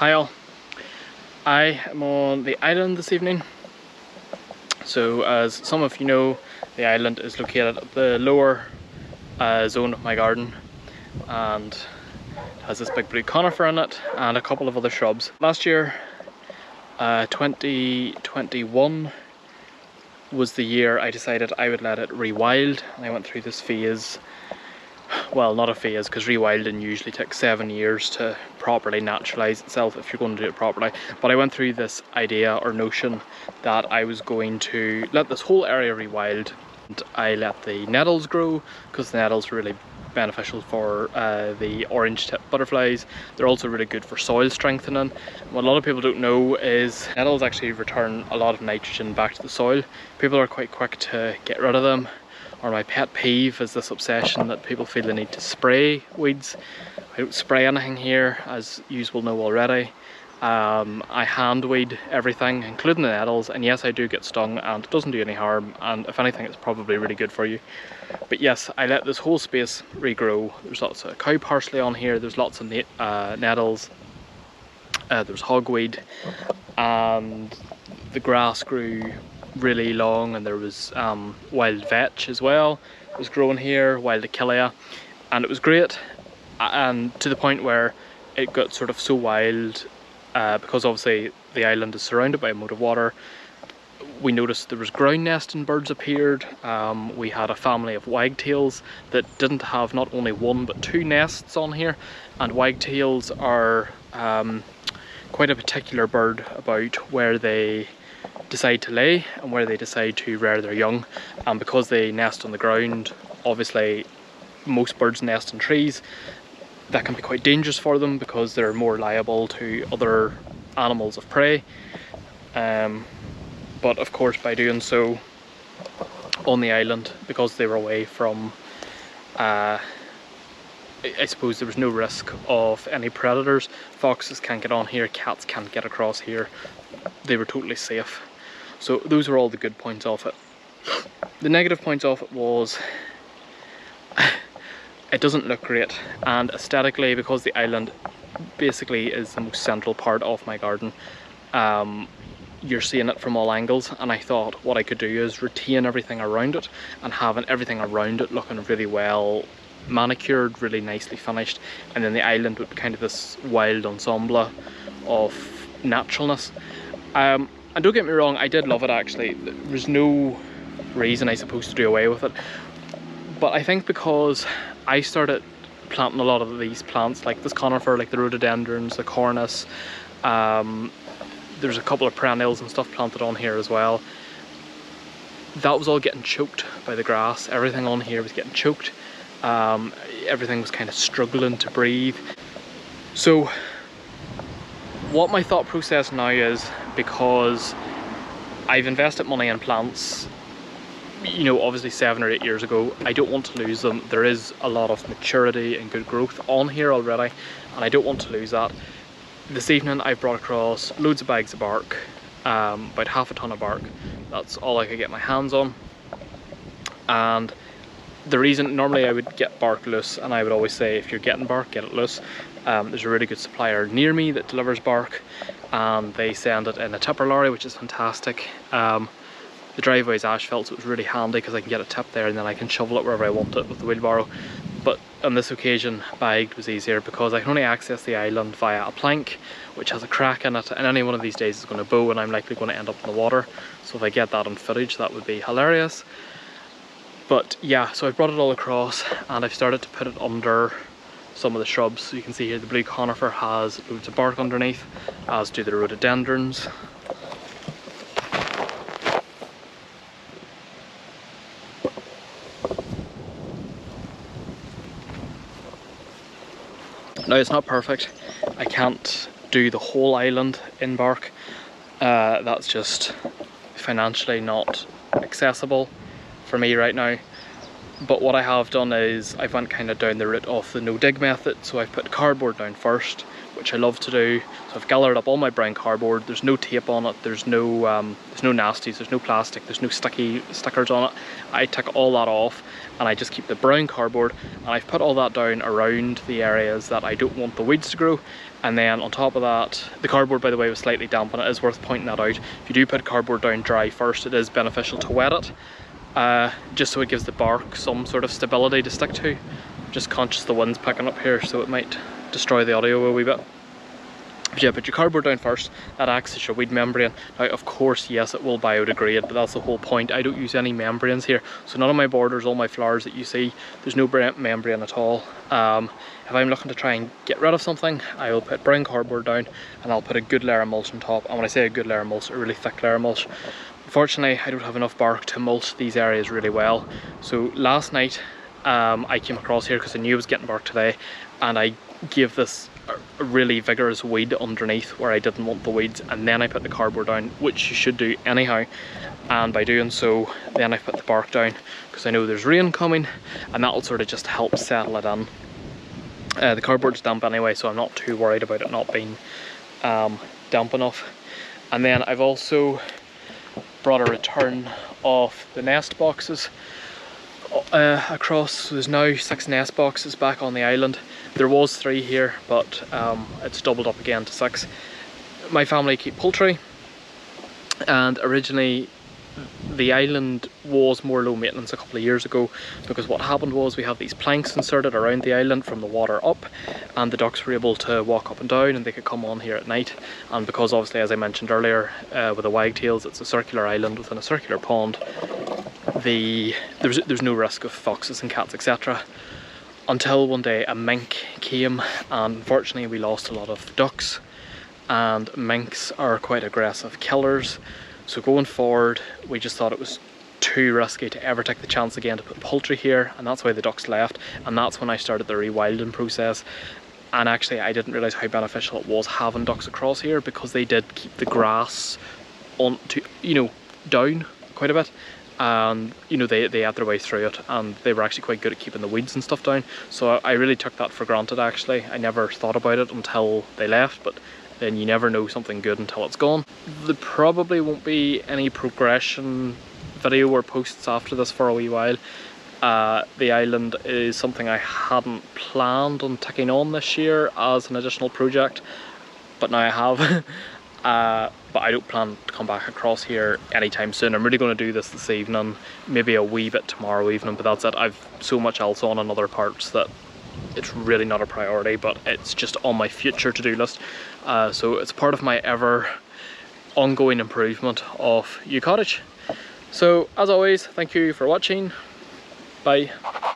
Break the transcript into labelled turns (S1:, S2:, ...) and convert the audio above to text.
S1: Hi all, I am on the island this evening. So as some of you know, the island is located at the lower zone of my garden and has this big blue conifer in it and a couple of other shrubs. Last year, 2021 was the year I decided I would let it rewild, and I went through this phase. Well, not a phase, because rewilding usually takes 7 years to properly naturalise itself if you're going to do it properly. But I went through this idea or notion that I was going to let this whole area rewild. And I let the nettles grow, because the nettles are really beneficial for the orange tip butterflies. They're also really good for soil strengthening. What a lot of people don't know is nettles actually return a lot of nitrogen back to the soil. People are quite quick to get rid of them. Or my pet peeve is this obsession that people feel they need to spray weeds. I don't spray anything here, as you will know already. I hand weed everything, including the nettles, and yes, I do get stung and it doesn't do any harm, and if anything it's probably really good for you. But yes, I let this whole space regrow. There's lots of cow parsley on here, there's lots of nettles, there's hogweed, and the grass grew really long, and there was wild vetch as well. It was growing here, wild achillea, and it was great, and to the point where it got sort of so wild because obviously the island is surrounded by a moat of water. We noticed there was ground nesting birds appeared. We had a family of wagtails that didn't have not only one but two nests on here, and wagtails are quite a particular bird about where they decide to lay and where they decide to rear their young, and because they nest on the ground, obviously most birds nest in trees. That can be quite dangerous for them because they're more liable to other animals of prey, but of course by doing so on the island, because they were away from I suppose there was no risk of any predators. Foxes can't get on here, cats can't get across here, they were totally safe. So those were all the good points of it. The negative points of it was it doesn't look great, and aesthetically, because the island basically is the most central part of my garden, you're seeing it from all angles, and I thought what I could do is retain everything around it and having everything around it looking really well manicured, really nicely finished, and then the island would be kind of this wild ensemble of naturalness. And don't get me wrong, I did love it actually. There was no reason I suppose to do away with it, but I think because I started planting a lot of these plants, like this conifer, like the rhododendrons, the cornus, there's a couple of perennials and stuff planted on here as well. That was all getting choked by the grass. Everything on here was getting choked. Everything was kind of struggling to breathe. So what my thought process now is, because I've invested money in plants, you know, obviously 7 or 8 years ago, I don't want to lose them. There is a lot of maturity and good growth on here already, and I don't want to lose that. This evening I brought across loads of bags of bark, about half a ton of bark. That's all I could get my hands on. And the reason, normally I would get bark loose, and I would always say if you're getting bark, get it loose. There's a really good supplier near me that delivers bark, and they send it in a tipper lorry, which is fantastic. The driveway is asphalt, so it was really handy because I can get a tip there and then I can shovel it wherever I want it with the wheelbarrow. But on this occasion, bagged was easier because I can only access the island via a plank, which has a crack in it, and any one of these days is going to bow and I'm likely going to end up in the water. So if I get that on footage, that would be hilarious. But yeah, so I brought it all across and I've started to put it under some of the shrubs. So you can see here the blue conifer has loads of bark underneath, as do the rhododendrons. Now it's not perfect, I can't do the whole island in bark, that's just financially not accessible for me right now, But what I have done is I've went kind of down the route of the no dig method. So I've put cardboard down first, which I love to do. So I've gathered up all my brown cardboard. There's no tape on it. There's no nasties. There's no plastic. There's no stickers on it. I took all that off, and I just keep the brown cardboard, and I've put all that down around the areas that I don't want the weeds to grow. And then on top of that, the cardboard, by the way, was slightly damp, and it is worth pointing that out. If you do put cardboard down dry first, it is beneficial to wet it. Just so it gives the bark some sort of stability to stick to. Just conscious the wind's picking up here, so it might destroy the audio a wee bit. But yeah, put your cardboard down first. That acts as your weed membrane. Now, of course, yes, it will biodegrade, but that's the whole point. I don't use any membranes here, so none of my borders, all my flowers that you see, there's no membrane at all. If I'm looking to try and get rid of something, I will put brown cardboard down, and I'll put a good layer of mulch on top. And when I say a good layer of mulch, a really thick layer of mulch. Unfortunately, I don't have enough bark to mulch these areas really well. So last night, I came across here because I knew I was getting bark today, and I gave this a really vigorous weed underneath where I didn't want the weeds, and then I put the cardboard down, which you should do anyhow. And by doing so, then I put the bark down because I know there's rain coming, and that'll sort of just help settle it in. The cardboard's damp anyway, so I'm not too worried about it not being damp enough. And then I've also brought a return of the nest boxes across. So there's now 6 nest boxes back on the island. There was 3 here, but it's doubled up again to 6. My family keep poultry, and originally the island was more low maintenance a couple of years ago, because what happened was we have these planks inserted around the island from the water up, and the ducks were able to walk up and down, and they could come on here at night. And because obviously, as I mentioned earlier, with the wagtails, it's a circular island within a circular pond, there's no risk of foxes and cats, etc. Until one day a mink came, and unfortunately we lost a lot of ducks, and minks are quite aggressive killers. So going forward, we just thought it was too risky to ever take the chance again to put poultry here, and that's why the ducks left. And that's when I started the rewilding process. And actually, I didn't realise how beneficial it was having ducks across here, because they did keep the grass on to, down quite a bit. And they had their way through it, and they were actually quite good at keeping the weeds and stuff down. So I really took that for granted. Actually, I never thought about it until they left, but then you never know something good until it's gone. There probably won't be any progression video or posts after this for a wee while. The island is something I hadn't planned on taking on this year as an additional project, but now I have. But I don't plan to come back across here anytime soon. I'm really going to do this evening, maybe a wee bit tomorrow evening, but that's it. I've so much else on in other parts that it's really not a priority, but it's just on my future to-do list. So it's part of my ever ongoing improvement of Cottage. So as always, thank you for watching. Bye.